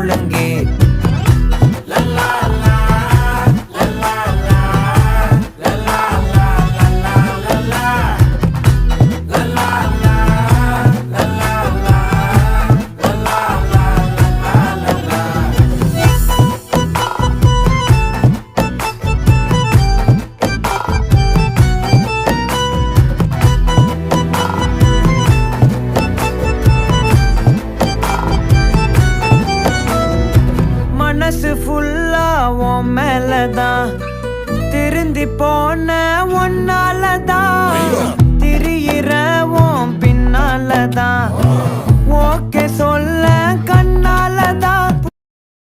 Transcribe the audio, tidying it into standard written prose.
ஒழுங்கே மனசு ஃபுல்லா உன் மேலதான் திருந்தி போன ஒன்னாலதான் திரியிற உன் பின்னாலதான் ஓகே சொல்ல கண்ணால